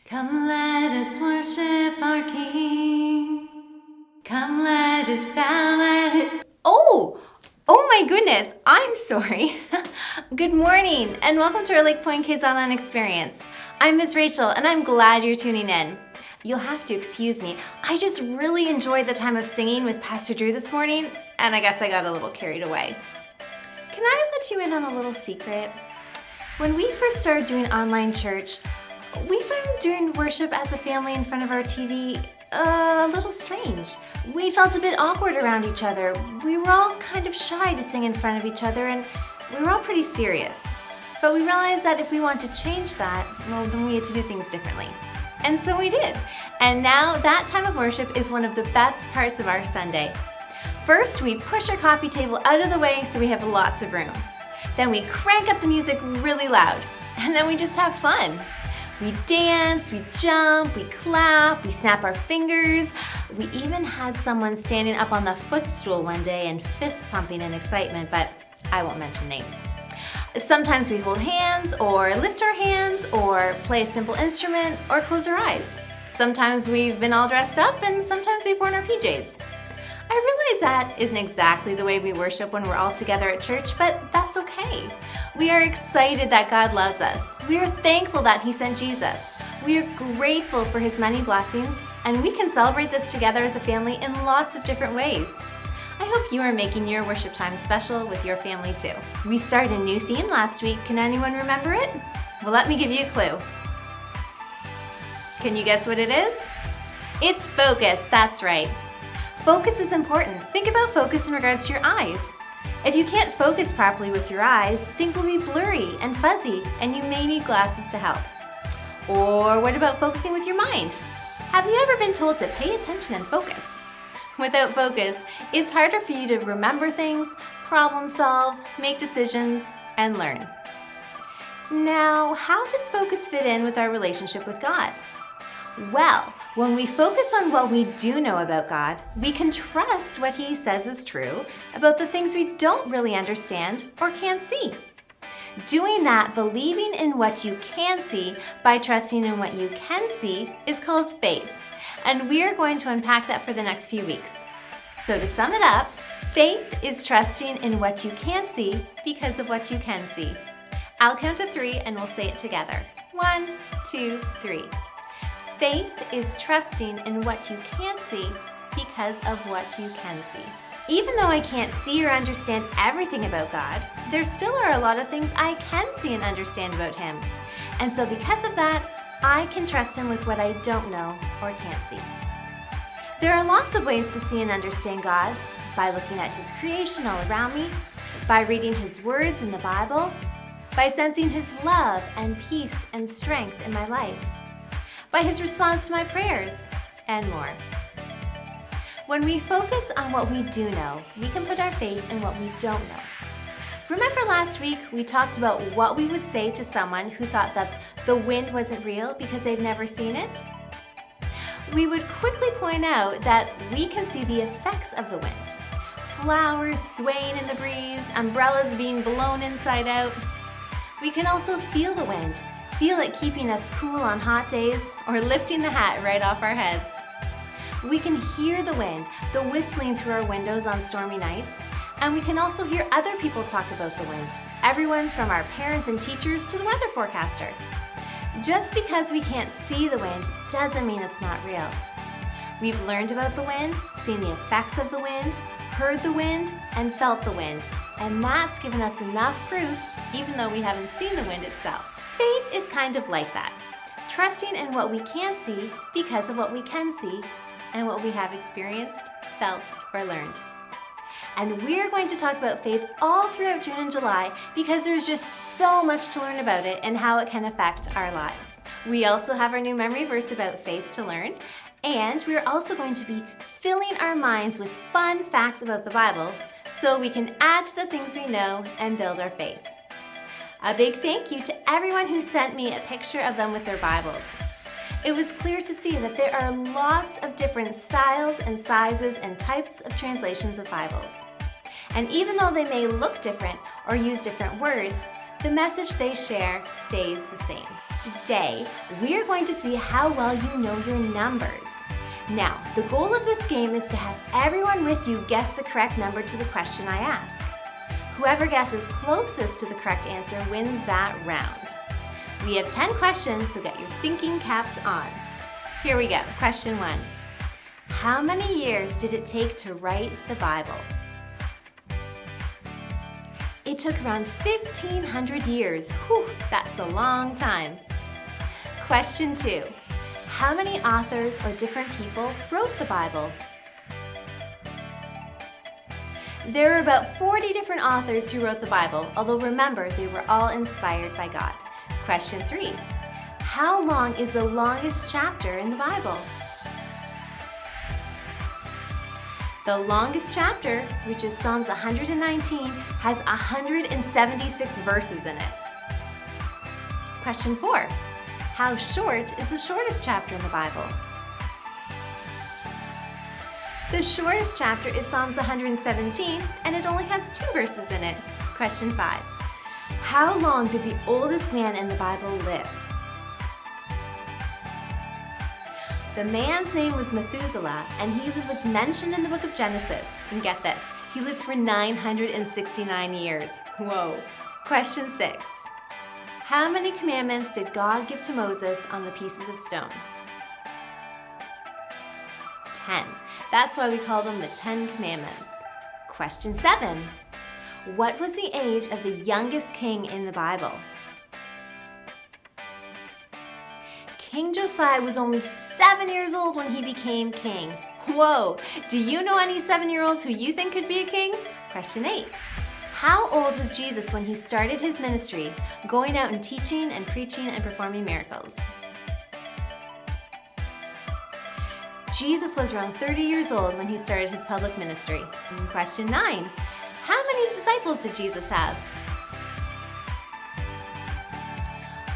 Come let us worship our King. Come let us bow at His... Oh my goodness, I'm sorry. Good morning and welcome to our LakePoint Kids Online Experience. I'm Miss Rachel and I'm glad you're tuning in. You'll have to excuse me. I just really enjoyed the time of singing with Pastor Drew this morning and I guess I got a little carried away. Can I let you in on a little secret? When we first started doing online church, we found doing worship as a family in front of our TV a little strange. We felt a bit awkward around each other. We were all kind of shy to sing in front of each other and we were all pretty serious. But we realized that if we want to change that, well, then we had to do things differently. And so we did. And now that time of worship is one of the best parts of our Sunday. First, we push our coffee table out of the way so we have lots of room. Then we crank up the music really loud. And then we just have fun. We dance, we jump, we clap, we snap our fingers. We even had someone standing up on the footstool one day and fist pumping in excitement, but I won't mention names. Sometimes we hold hands or lift our hands or play a simple instrument or close our eyes. Sometimes we've been all dressed up and sometimes we've worn our PJs. I realize that isn't exactly the way we worship when we're all together at church, but that's okay. We are excited that God loves us. We are thankful that He sent Jesus. We are grateful for His many blessings, and we can celebrate this together as a family in lots of different ways. I hope you are making your worship time special with your family too. We started a new theme last week. Can anyone remember it? Well, let me give you a clue. Can you guess what it is? It's focus, that's right. Focus is important. Think about focus in regards to your eyes. If you can't focus properly with your eyes, things will be blurry and fuzzy, and you may need glasses to help. Or what about focusing with your mind? Have you ever been told to pay attention and focus? Without focus, it's harder for you to remember things, problem solve, make decisions, and learn. Now, how does focus fit in with our relationship with God? Well, when we focus on what we do know about God, we can trust what He says is true about the things we don't really understand or can't see. Doing that, believing in what you can see by trusting in what you can see, is called faith. And we are going to unpack that for the next few weeks. So to sum it up, faith is trusting in what you can't see because of what you can see. I'll count to 3 and we'll say it together. 1, 2, 3. Faith is trusting in what you can't see because of what you can see. Even though I can't see or understand everything about God, there still are a lot of things I can see and understand about Him. And so because of that, I can trust Him with what I don't know or can't see. There are lots of ways to see and understand God: by looking at His creation all around me, by reading His words in the Bible, by sensing His love and peace and strength in my life, by His response to my prayers, and more. When we focus on what we do know, we can put our faith in what we don't know. Remember last week we talked about what we would say to someone who thought that the wind wasn't real because they'd never seen it? We would quickly point out that we can see the effects of the wind. Flowers swaying in the breeze, umbrellas being blown inside out. We can also feel the wind. Feel it keeping us cool on hot days or lifting the hat right off our heads. We can hear the wind, the whistling through our windows on stormy nights, and we can also hear other people talk about the wind, everyone from our parents and teachers to the weather forecaster. Just because we can't see the wind doesn't mean it's not real. We've learned about the wind, seen the effects of the wind, heard the wind, and felt the wind, and that's given us enough proof even though we haven't seen the wind itself. Faith is kind of like that, trusting in what we can't see because of what we can see and what we have experienced, felt, or learned. And we're going to talk about faith all throughout June and July because there's just so much to learn about it and how it can affect our lives. We also have our new memory verse about faith to learn, and we're also going to be filling our minds with fun facts about the Bible so we can add to the things we know and build our faith. A big thank you to everyone who sent me a picture of them with their Bibles. It was clear to see that there are lots of different styles and sizes and types of translations of Bibles. And even though they may look different or use different words, The message they share stays the same. Today, we are going to see how well you know your numbers. Now, the goal of this game is to have everyone with you guess the correct number to the question I ask. Whoever guesses closest to the correct answer wins that round. We have 10 questions, so get your thinking caps on. Here we go. Question 1. How many years did it take to write the Bible? It took around 1,500 years. Whew, that's a long time. Question 2. How many authors or different people wrote the Bible? There are about 40 different authors who wrote the Bible, although remember, they were all inspired by God. Question 3. How long is the longest chapter in the Bible? The longest chapter, which is Psalms 119, has 176 verses in it. Question 4. How short is the shortest chapter in the Bible? The shortest chapter is Psalms 117, and it only has 2 verses in it. Question 5. How long did the oldest man in the Bible live? The man's name was Methuselah, and he was mentioned in the book of Genesis. And get this, he lived for 969 years. Whoa. Question 6. How many commandments did God give to Moses on the pieces of stone? 10. That's why we call them the 10 Commandments. Question 7. What was the age of the youngest king in the Bible? King Josiah was only 7 years old when he became king. Whoa! Do you know any 7-year-olds who you think could be a king? Question 8. How old was Jesus when he started his ministry, going out and teaching and preaching and performing miracles? Jesus was around 30 years old when he started his public ministry. And question 9. How many disciples did Jesus have?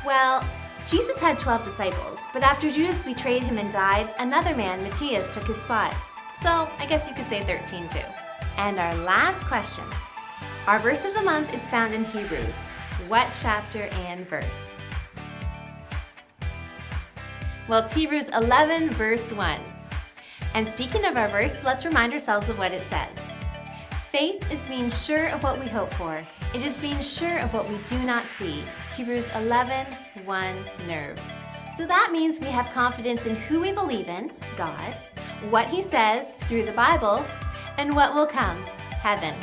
Well, Jesus had 12 disciples, but after Judas betrayed him and died, another man, Matthias, took his spot. So I guess you could say 13 too. And our last question. Our verse of the month is found in Hebrews. What chapter and verse? Well, it's Hebrews 11, verse 1. And speaking of our verse, let's remind ourselves of what it says. Faith is being sure of what we hope for. It is being sure of what we do not see. Hebrews 11, 1, nerve. So that means we have confidence in who we believe in, God, what He says through the Bible, and what will come, heaven.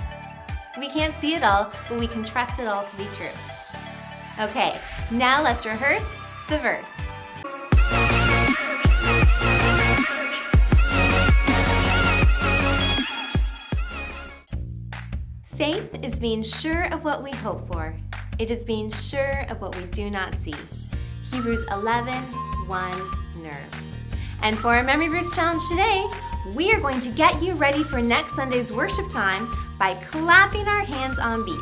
We can't see it all, but we can trust it all to be true. Okay, now let's rehearse the verse. Faith is being sure of what we hope for. It is being sure of what we do not see. Hebrews 11, 1, nerve. And for our Memory Verse Challenge today, we are going to get you ready for next Sunday's worship time by clapping our hands on beat.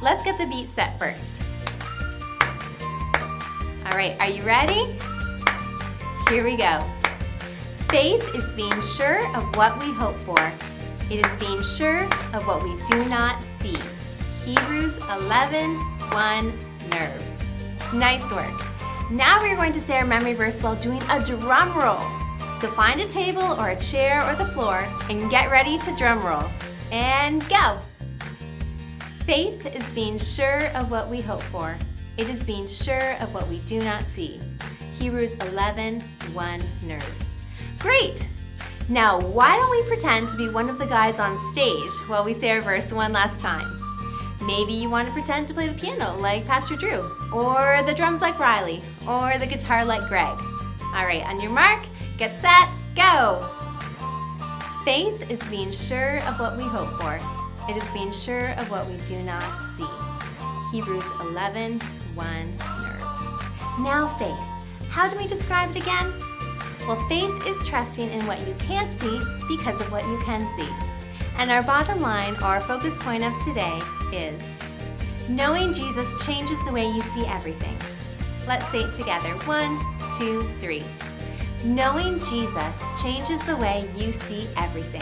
Let's get the beat set first. All right, are you ready? Here we go. Faith is being sure of what we hope for. It is being sure of what we do not see. Hebrews 11, 1, nerve. Nice work. Now we're going to say our memory verse while doing a drum roll. So find a table or a chair or the floor and get ready to drum roll. And go! Faith is being sure of what we hope for. It is being sure of what we do not see. Hebrews 11, 1, nerve. Great! Now, why don't we pretend to be one of the guys on stage while we say our verse one last time? Maybe you want to pretend to play the piano like Pastor Drew, or the drums like Riley, or the guitar like Greg. All right, on your mark, get set, go! Faith is being sure of what we hope for. It is being sure of what we do not see. Hebrews 11, 1, nerve. Now faith. How do we describe it again? Well, faith is trusting in what you can't see because of what you can see. And our bottom line, or our focus point of today, is knowing Jesus changes the way you see everything. Let's say it together. 1, 2, 3. Knowing Jesus changes the way you see everything.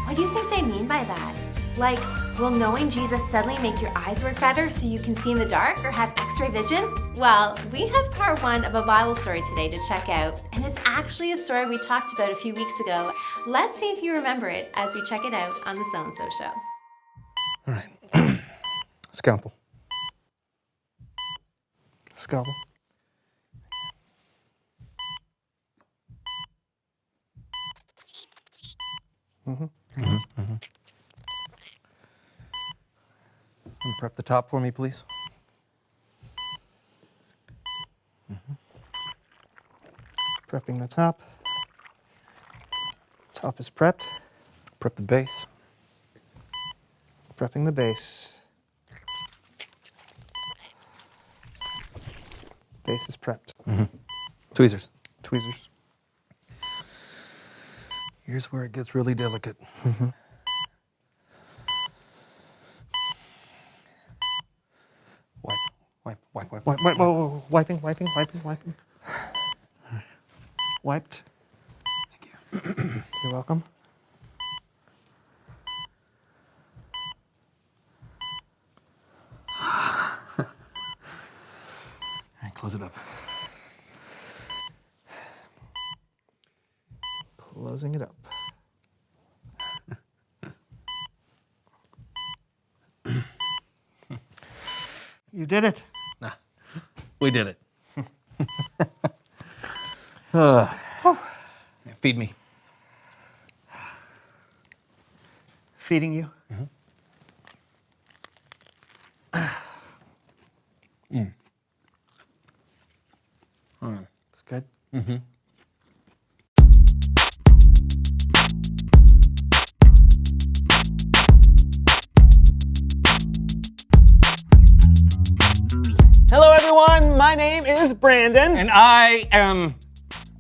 What do you think they mean by that? Like, Will knowing Jesus suddenly make your eyes work better so you can see in the dark or have x-ray vision? Well, we have part 1 of a Bible story today to check out, and it's actually a story we talked about a few weeks ago. Let's see if you remember it as we check it out on the So-and-So Show. All right. Scalpel. Scalpel. Prep the top for me, please. Prepping the top. Top is prepped. Prep the base. Prepping the base. Base is prepped. Tweezers. Tweezers. Here's where it gets really delicate. Wipe. Wiping. Wiped. Thank you. You're welcome. All right, close it up. Closing it up. You did it. Nah, we did it. Feed me. Feeding you. It's good. Hello, everyone. My name is Brandon. And I am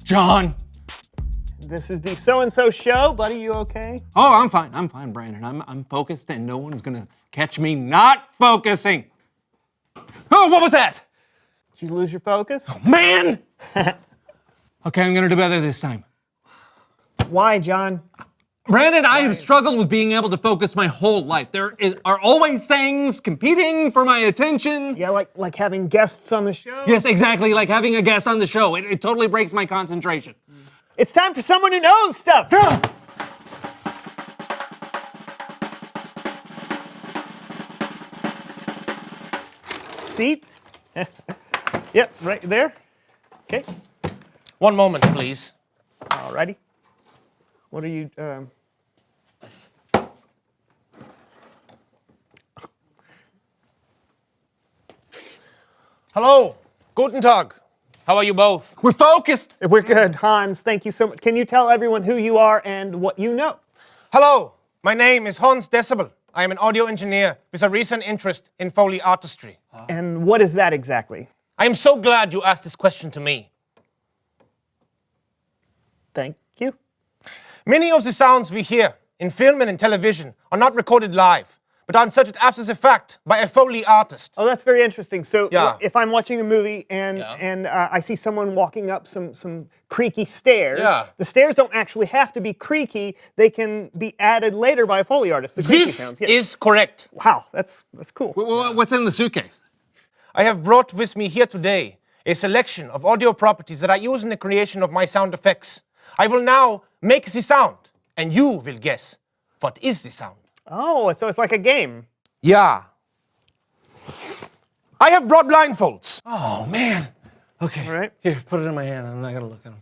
John. This is the So-and-So Show. Buddy, you okay? Oh, I'm fine, Brandon. I'm focused and no one's gonna catch me not focusing. Oh, what was that? Did you lose your focus? Man! Okay, I'm gonna do better this time. Why, John? Brandon, I have struggled with being able to focus my whole life. Are always things competing for my attention. Yeah, like having guests on the show? Yes, exactly, like having a guest on the show. It totally breaks my concentration. It's time for someone who knows stuff. Seat. Yep, right there. Okay. One moment, please. Alrighty. What are you? Hello. Guten Tag. How are you both? We're focused. We're good, Hans. Thank you so much. Can you tell everyone who you are and what you know? Hello. My name is Hans Decibel. I am an audio engineer with a recent interest in Foley artistry. And what is that exactly? I am so glad you asked this question to me. Thank you. Many of the sounds we hear in film and in television are not recorded live, but are inserted after the fact by a Foley artist. Oh, that's very interesting. So Yeah. if I'm watching a movie and I see someone walking up some creaky stairs, the stairs don't actually have to be creaky. They can be added later by a Foley artist. The creaky This sounds. is correct. Wow, that's cool. What's in the suitcase? I have brought with me here today a selection of audio properties that I use in the creation of my sound effects. I will now make the sound, and you will guess what is the sound. Oh, so it's like a game. Yeah. I have brought blindfolds. Oh, man. Okay. All right. Here, put it in my hand. I'm not going to look at them.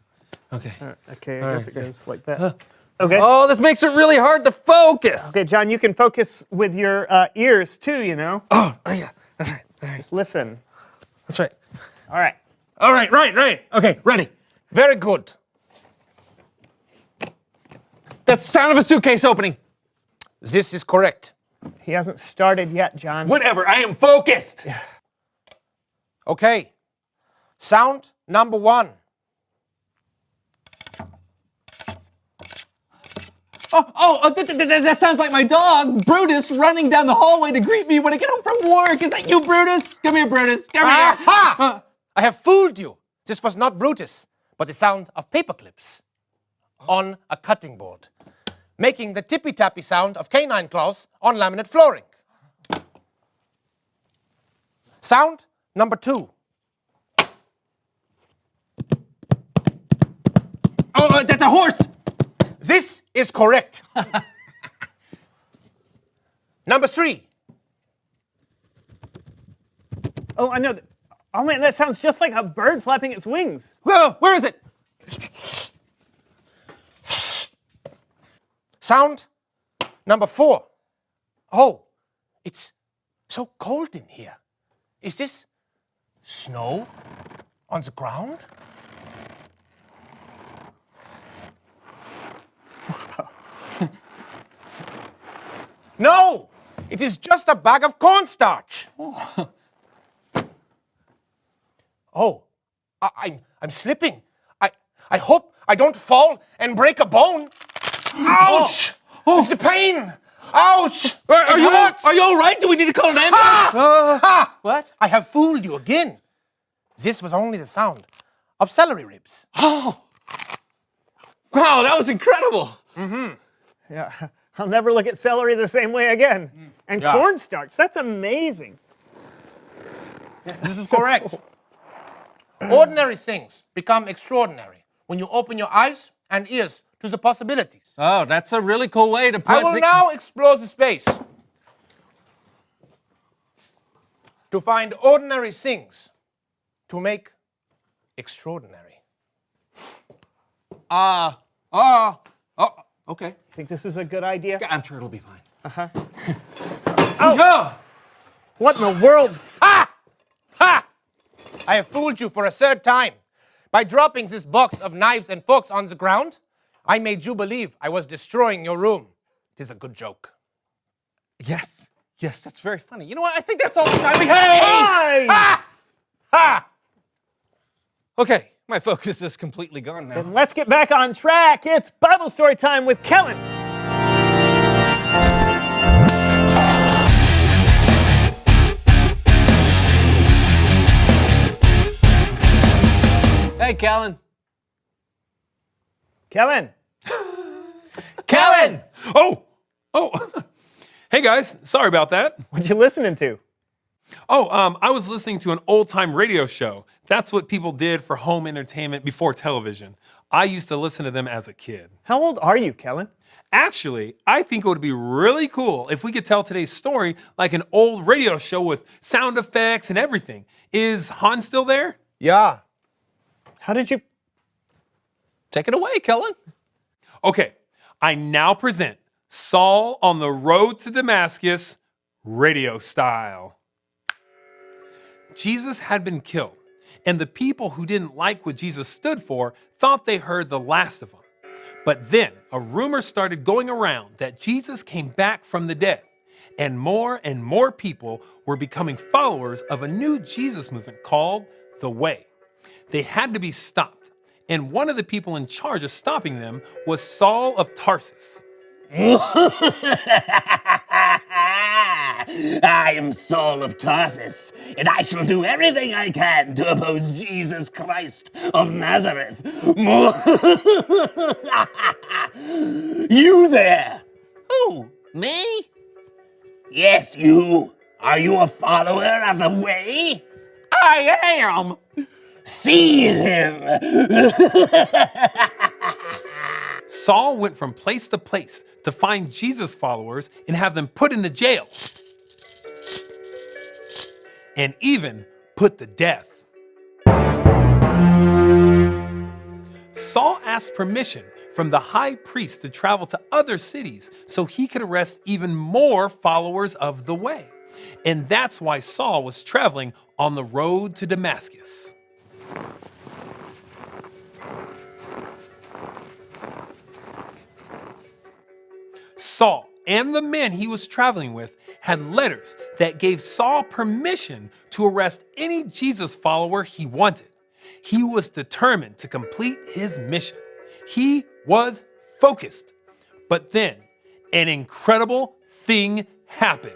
Okay. Okay, I All guess right, it goes like that. Okay. Oh, this makes it really hard to focus. Okay, John, you can focus with your ears too, you know? Oh, yeah. That's right. Just listen. That's right. All right. All right, right. Okay, ready. Very good. That's the sound of a suitcase opening. This is correct. He hasn't started yet, John. Whatever, I am focused. Okay. Sound number 1. That sounds like my dog, Brutus, running down the hallway to greet me when I get home from work. Is that you, Brutus? Come here, Brutus. Come here. Aha! I have fooled you. This was not Brutus, but the sound of paper clips on a cutting board. making the tippy-tappy sound of canine claws on laminate flooring. Sound number 2. Oh, that's a horse! This is correct. Number 3. Oh, I know. Oh man, that sounds just like a bird flapping its wings. Whoa, where is it? Sound number 4. Oh, it's so cold in here. Is this snow on the ground? No, it is just a bag of cornstarch. Oh, I'm slipping. I hope I don't fall and break a bone. Ouch! Oh. It's the pain. Ouch! Are you all right? Do we need to call an ambulance? What? I have fooled you again. This was only the sound of celery ribs. Oh. Wow, that was incredible. Yeah, I'll never look at celery the same way again. And cornstarch, that's amazing. This is correct. Ordinary things become extraordinary when you open your eyes and ears to the possibilities. Oh, that's a really cool way to put I will now explore the space to find ordinary things to make extraordinary. Okay. Think this is a good idea? I'm sure it'll be fine. Oh! What in the world? Ha! Ha! I have fooled you for a third time. By dropping this box of knives and forks on the ground, I made you believe I was destroying your room. It is a good joke. Yes, that's very funny. You know what? I think that's all the time we have. Ha! Ha! Okay, my focus is completely gone now. Then let's get back on track. It's Bible story time with Kellen. Hey, Kellen. Kellen. Kellen! Oh! Hey guys, sorry about that. What you listening to? I was listening to an old-time radio show. That's what people did for home entertainment before television. I used to listen to them as a kid. How old are you, Kellen? Actually, I think it would be really cool if we could tell today's story like an old radio show with sound effects and everything. Is Hans still there? Yeah. How did you... Take it away, Kellen. Okay, I now present Saul on the Road to Damascus, radio style. Jesus had been killed, and the people who didn't like what Jesus stood for thought they heard the last of him. But then a rumor started going around that Jesus came back from the dead, and more people were becoming followers of a new Jesus movement called the Way. They had to be stopped, and one of the people in charge of stopping them was Saul of Tarsus. I am Saul of Tarsus, and I shall do everything I can to oppose Jesus Christ of Nazareth. You there? Who? Me? Yes, you. Are you a follower of the Way? I am. Seize him! Saul went from place to place to find Jesus followers and have them put into jail. And even put to death. Saul asked permission from the high priest to travel to other cities so he could arrest even more followers of the Way. And that's why Saul was traveling on the road to Damascus. Saul and the men he was traveling with had letters that gave Saul permission to arrest any Jesus follower he wanted. He was determined to complete his mission. He was focused. But then an incredible thing happened.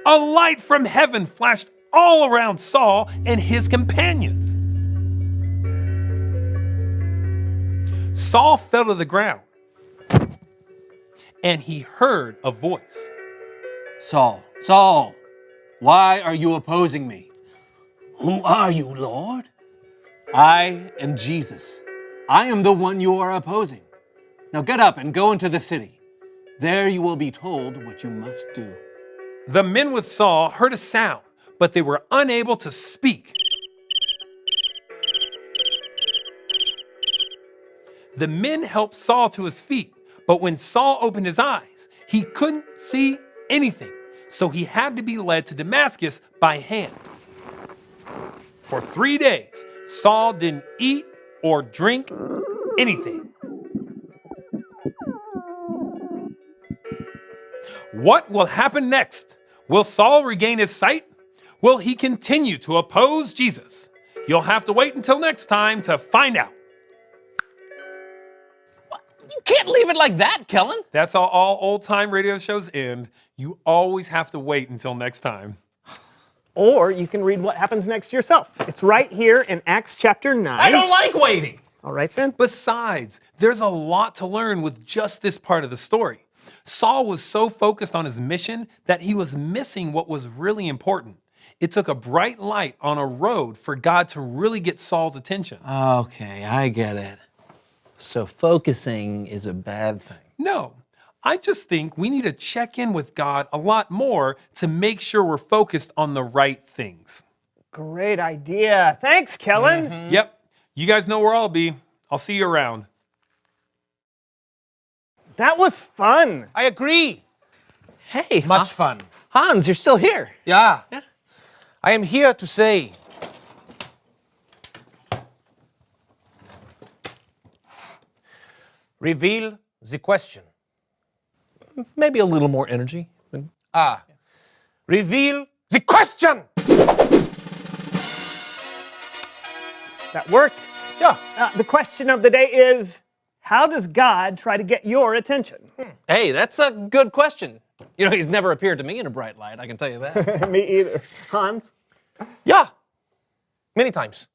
A light from heaven flashed all around Saul and his companions. Saul fell to the ground. and he heard a voice. Saul, Saul, why are you opposing me? Who are you, Lord? I am Jesus. I am the one you are opposing. Now get up and go into the city. There you will be told what you must do. The men with Saul heard a sound, but they were unable to speak. The men helped Saul to his feet, but when Saul opened his eyes, he couldn't see anything, so he had to be led to Damascus by hand. For 3 days, Saul didn't eat or drink anything. What will happen next? Will Saul regain his sight? Will he continue to oppose Jesus? You'll have to wait until next time to find out. You can't leave it like that, Kellen. That's how all old-time radio shows end. You always have to wait until next time. Or you can read what happens next yourself. It's right here in Acts chapter 9. I don't like waiting. All right then. Besides, there's a lot to learn with just this part of the story. Saul was so focused on his mission that he was missing what was really important. It took a bright light on a road for God to really get Saul's attention. Okay, I get it. So focusing is a bad thing. No, I just think we need to check in with God a lot more to make sure we're focused on the right things. Great idea. Thanks, Kellen. Yep, you guys know where I'll be. I'll see you around. That was fun. I agree. Hey, Much fun. Hans, you're still here. Yeah. I am here to say, reveal the question. Maybe a little more energy. Reveal the question! That worked. Yeah. The question of the day is, how does God try to get your attention? Hey, that's a good question. You know, he's never appeared to me in a bright light, I can tell you that. Me either. Hans? Yeah. Many times.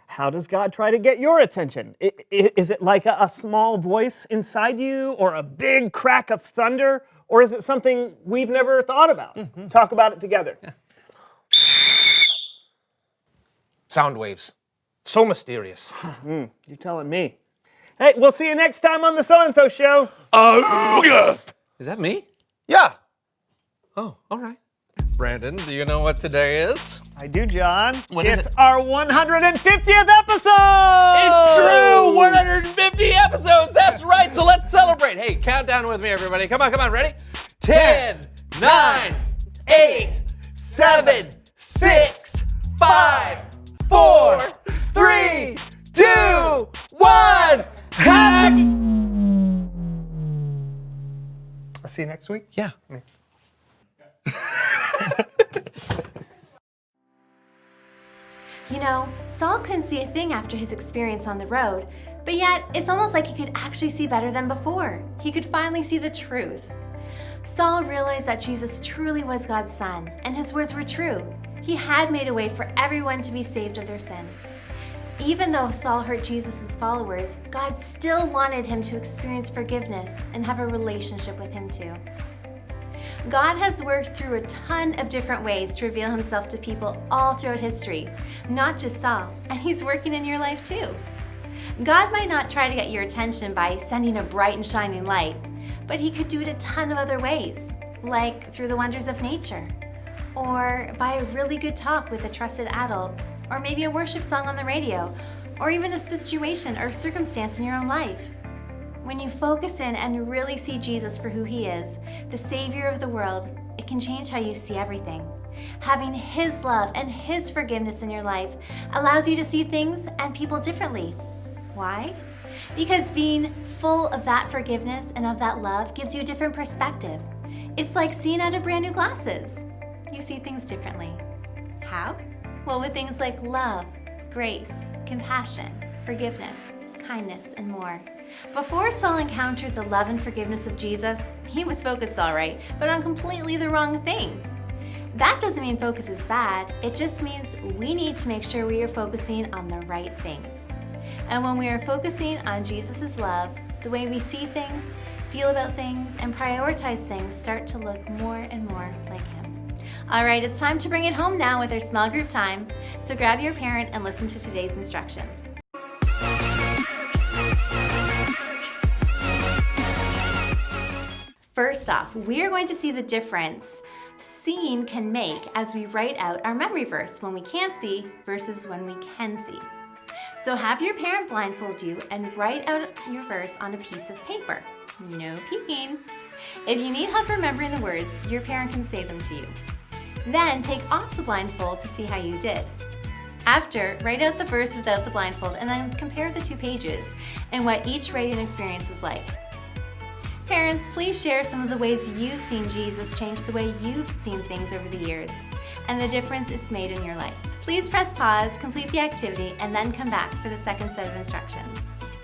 How does God try to get your attention? Is it like a small voice inside you, or a big crack of thunder, or is it something we've never thought about? Talk about it together. Yeah. Sound waves. So mysterious. You're telling me. Hey, we'll see you next time on the So-and-So Show. Is that me? Yeah. Oh, all right. Brandon, do you know what today is? I do, John. What is it's it? our 150th episode! It's true! 150 episodes! That's right! So let's celebrate! Hey, count down with me, everybody. Come on, ready? 10, 9, 8, 7, 6, 5, 4, 3, 2, 1. Happy! I'll see you next week. Yeah. You know, Saul couldn't see a thing after his experience on the road, but yet it's almost like he could actually see better than before. He could finally see the truth. Saul realized that Jesus truly was God's son, and his words were true. He had made a way for everyone to be saved of their sins. Even though Saul hurt Jesus' followers, God still wanted him to experience forgiveness and have a relationship with him too. God has worked through a ton of different ways to reveal himself to people all throughout history, not just Saul, and he's working in your life too. God might not try to get your attention by sending a bright and shining light, but he could do it a ton of other ways, like through the wonders of nature, or by a really good talk with a trusted adult, or maybe a worship song on the radio, or even a situation or circumstance in your own life. When you focus in and really see Jesus for who he is, the Savior of the world, it can change how you see everything. Having his love and his forgiveness in your life allows you to see things and people differently. Why? Because being full of that forgiveness and of that love gives you a different perspective. It's like seeing out of brand new glasses. You see things differently. How? Well, with things like love, grace, compassion, forgiveness, kindness, and more. Before Saul encountered the love and forgiveness of Jesus, he was focused all right, but on completely the wrong thing. That doesn't mean focus is bad, it just means we need to make sure we are focusing on the right things. And when we are focusing on Jesus' love, the way we see things, feel about things, and prioritize things start to look more and more like Him. All right, it's time to bring it home now with our small group time. So grab your parent and listen to today's instructions. First off, we are going to see the difference seeing can make as we write out our memory verse when we can't see versus when we can see. So have your parent blindfold you and write out your verse on a piece of paper. No peeking. If you need help remembering the words, your parent can say them to you. Then take off the blindfold to see how you did. After, write out the verse without the blindfold and then compare the 2 pages and what each writing experience was like. Parents, please share some of the ways you've seen Jesus change the way you've seen things over the years and the difference it's made in your life. Please press pause, complete the activity, and then come back for the second set of instructions.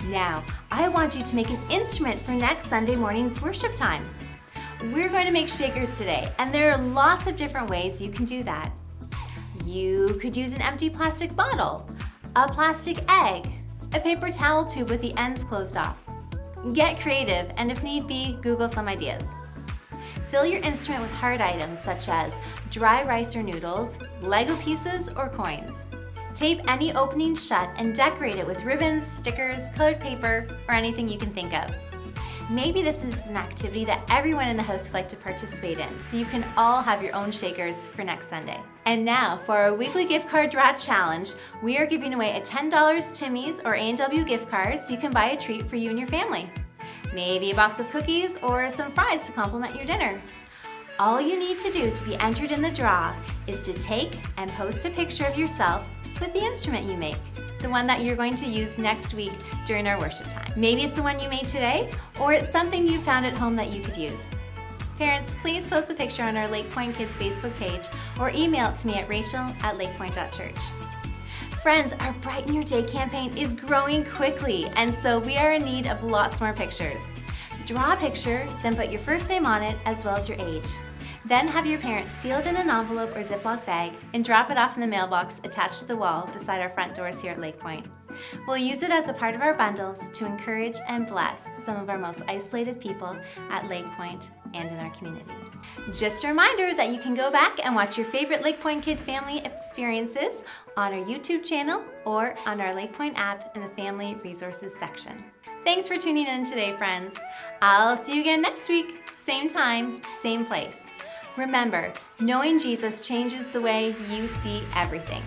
Now, I want you to make an instrument for next Sunday morning's worship time. We're going to make shakers today, and there are lots of different ways you can do that. You could use an empty plastic bottle, a plastic egg, a paper towel tube with the ends closed off. Get creative, and if need be, Google some ideas. Fill your instrument with hard items such as dry rice or noodles, Lego pieces, or coins. Tape any opening shut and decorate it with ribbons, stickers, colored paper, or anything you can think of. Maybe this is an activity that everyone in the house would like to participate in, so you can all have your own shakers for next Sunday. And now, for our weekly gift card draw challenge, we are giving away a $10 Timmy's or A&W gift card so you can buy a treat for you and your family. Maybe a box of cookies or some fries to complement your dinner. All you need to do to be entered in the draw is to take and post a picture of yourself with the instrument you make, the one that you're going to use next week during our worship time. Maybe it's the one you made today, or it's something you found at home that you could use. Parents, please post a picture on our LakePoint Kids Facebook page or email it to me at rachel@lakepoint.church. Friends, our Brighten Your Day campaign is growing quickly, and so we are in need of lots more pictures. Draw a picture, then put your first name on it as well as your age. Then have your parents seal it in an envelope or Ziploc bag and drop it off in the mailbox attached to the wall beside our front doors here at LakePoint. We'll use it as a part of our bundles to encourage and bless some of our most isolated people at LakePoint and in our community. Just a reminder that you can go back and watch your favorite LakePoint Kids family experiences on our YouTube channel or on our LakePoint app in the Family Resources section. Thanks for tuning in today, friends. I'll see you again next week, same time, same place. Remember, knowing Jesus changes the way you see everything.